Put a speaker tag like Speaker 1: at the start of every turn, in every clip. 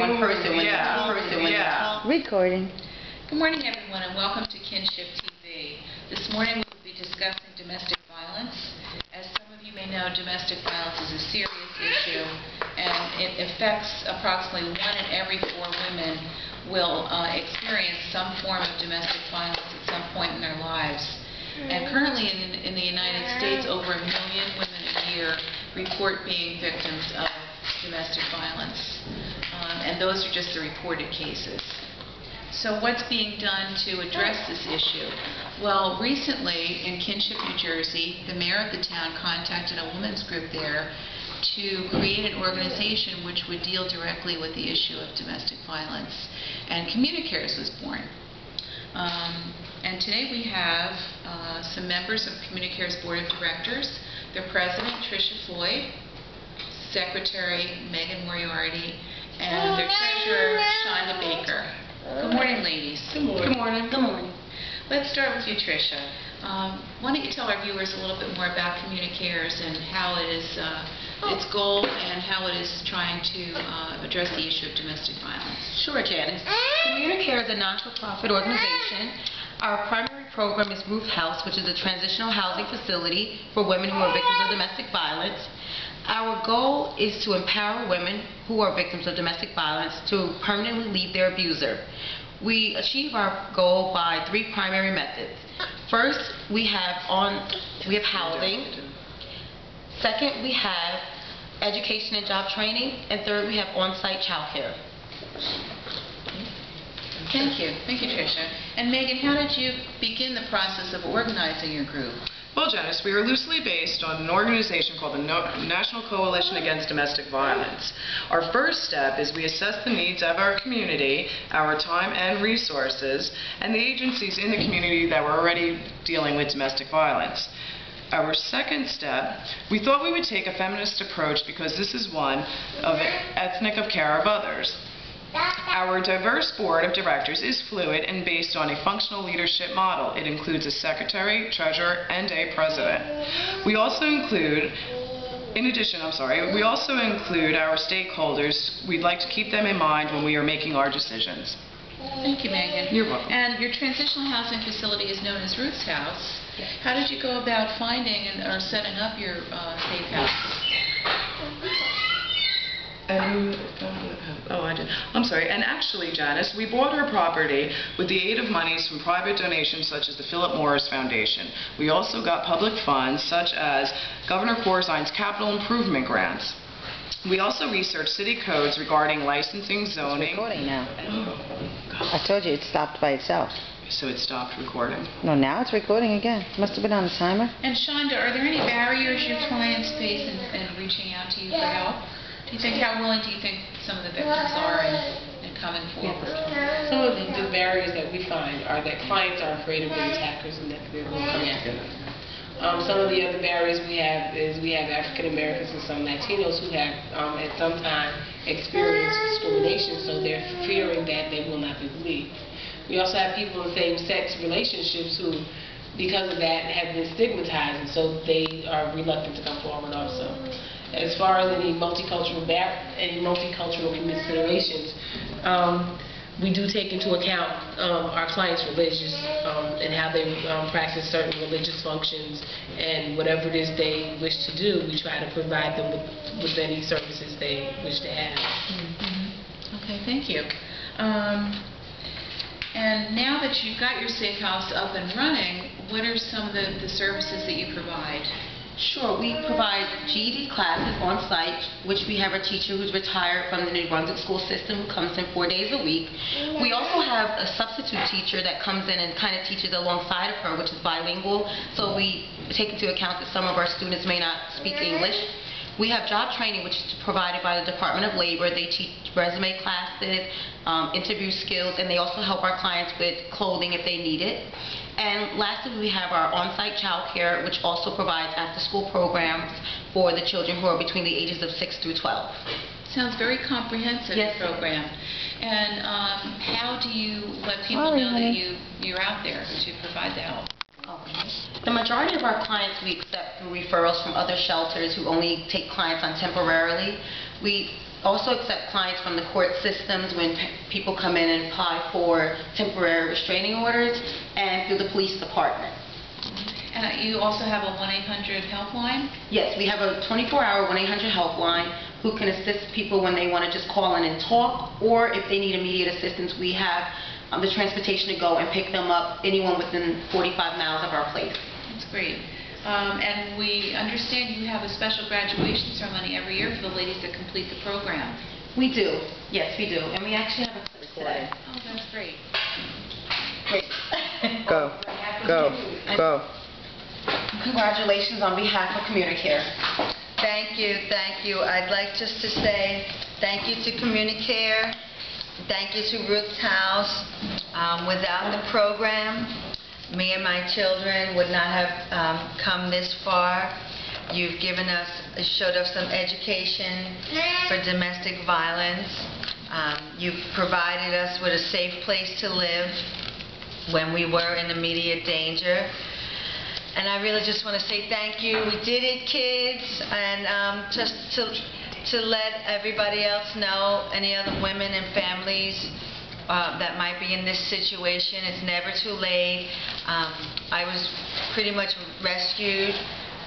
Speaker 1: one person when
Speaker 2: Recording.
Speaker 3: Good morning, everyone, and welcome to Kinship TV. This morning we will be discussing domestic violence. As some of you may know, domestic violence is a serious issue, and it affects approximately 1 in every 4 women will experience some form of domestic violence at some point in their lives. And currently in the United States, over 1 million women a year report being victims of domestic violence. And those are just the reported cases. So what's being done to address this issue? Well, recently in Kinship, New Jersey, the mayor of the town contacted a women's group there to create an organization which would deal directly with the issue of domestic violence. And CommuniCare was born. And today we have some members of CommuniCare's board of directors. Their president, Tricia Floyd, secretary, Megan Moriarty, and their treasurer, Shonda Baker. Good morning, ladies.
Speaker 1: Good morning. Good morning.
Speaker 2: Good morning.
Speaker 3: Let's start with you, Tricia. Why don't you tell our viewers a little bit more about CommuniCare's and how it is, its goal and how it is trying to address the issue of domestic violence?
Speaker 1: Sure, Janice. CommuniCare is a not-for-profit organization. Our primary program is Roof House, which is a transitional housing facility for women who are victims of domestic violence. Our goal is to empower women who are victims of domestic violence to permanently leave their abuser. We achieve our goal by 3 primary methods. First, we have housing. Second, we have education and job training. And third, we have on-site child care.
Speaker 3: Thank you. Thank you, Tricia. And Megan, how did you begin the process of organizing your group?
Speaker 4: Well, Janice, we are loosely based on an organization called the National Coalition Against Domestic Violence. Our first step is we assess the needs of our community, our time and resources, and the agencies in the community that were already dealing with domestic violence. Our second step, we thought we would take a feminist approach because this is one of ethnic of care of others. Our diverse board of directors is fluid and based on a functional leadership model. It includes a secretary, treasurer, and a president. We also include, we also include our stakeholders. We'd like to keep them in mind when we are making our decisions.
Speaker 3: Thank you, Megan.
Speaker 4: You're welcome.
Speaker 3: And your transitional housing facility is known as Ruth's House. Yes. How did you go about finding or setting up your safe house?
Speaker 4: And actually, Janice, we bought her property with the aid of monies from private donations such as the Philip Morris Foundation. We also got public funds such as Governor Corzine's capital improvement grants. We also researched city codes regarding licensing, zoning.
Speaker 2: It's recording now. I told you it stopped by itself.
Speaker 4: So it stopped recording.
Speaker 2: No, now it's recording again. Must have been on the timer.
Speaker 3: And Shonda, are there any barriers your clients face in reaching out to you for help? How willing do you think some of the victims are in coming forward?
Speaker 5: Some of the barriers that we find are that clients are afraid of the attackers and that they will come after them. Some of the other barriers we have is we have African Americans and some Latinos who have at some time experienced discrimination, so they're fearing that they will not be believed. We also have people in same-sex relationships who, because of that, have been stigmatized, and so they are reluctant to come forward also. As far as any multicultural considerations, we do take into account our clients' religious and how they practice certain religious functions, and whatever it is they wish to do, we try to provide them with any services they wish to have.
Speaker 3: Mm-hmm. Okay, thank you. And now that you've got your safe house up and running, what are some of the services that you provide?
Speaker 1: Sure, we provide GED classes on site, which we have a teacher who's retired from the New Brunswick school system who comes in 4 days a week. We also have a substitute teacher that comes in and kind of teaches alongside of her, which is bilingual, so we take into account that some of our students may not speak English. We have job training, which is provided by the Department of Labor. They teach resume classes, interview skills, and they also help our clients with clothing if they need it. And lastly, we have our on-site child care, which also provides after-school programs for the children who are between the ages of 6 through 12.
Speaker 3: Sounds very comprehensive,
Speaker 1: yes,
Speaker 3: program. And how do you let people know that you're out there to provide the help?
Speaker 1: Okay. The majority of our clients we accept through referrals from other shelters who only take clients on temporarily. We also accept clients from the court systems when people come in and apply for temporary restraining orders, and through the police department.
Speaker 3: And you also have a 1-800 helpline?
Speaker 1: Yes, we have a 24-hour 1-800 helpline who can assist people when they want to just call in and talk, or if they need immediate assistance, we have the transportation to go and pick them up, anyone within 45 miles of our place.
Speaker 3: That's great. And we understand you have a special graduation ceremony every year for the ladies that complete the program.
Speaker 1: We do. Yes, we do. And we actually have a clip today.
Speaker 3: Oh, that's great.
Speaker 1: Great.
Speaker 2: Go, go, go.
Speaker 1: Congratulations on behalf of CommuniCare.
Speaker 2: Thank you, thank you. I'd like just to say thank you to CommuniCare, thank you to Ruth's House. Without the program, me and my children would not have come this far. You've given us, showed us some education for domestic violence. You've provided us with a safe place to live when we were in immediate danger. And I really just want to say thank you. We did it, kids, and just to let everybody else know, any other women and families that might be in this situation, it's never too late. I was pretty much rescued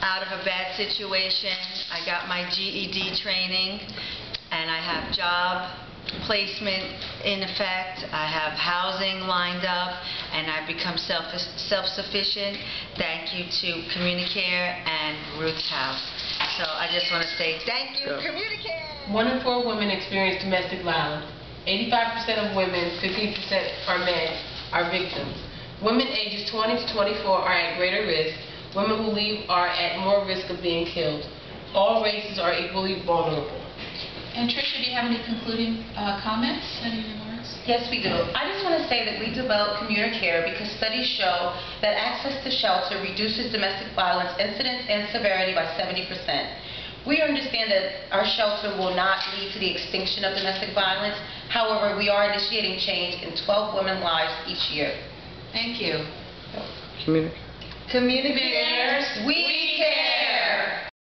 Speaker 2: out of a bad situation. I got my GED training, and I have job placement in effect. I have housing lined up, and I've become self-sufficient. Thank you to CommuniCare and Ruth's House. So I just want to say thank you, CommuniCare.
Speaker 5: 1 in 4 women experience domestic violence. 85% of women, 15% are men, are victims. Women ages 20 to 24 are at greater risk. Women who leave are at more risk of being killed. All races are equally vulnerable.
Speaker 3: And Tricia, do you have any concluding comments, any remarks?
Speaker 1: Yes, we do. I just want to say that we developed CommuniCare because studies show that access to shelter reduces domestic violence incidence and severity by 70%. We understand that our shelter will not lead to the extinction of domestic violence. However, we are initiating change in 12 women's lives each year.
Speaker 3: Thank you.
Speaker 2: CommuniCare.
Speaker 1: CommuniCare, we care.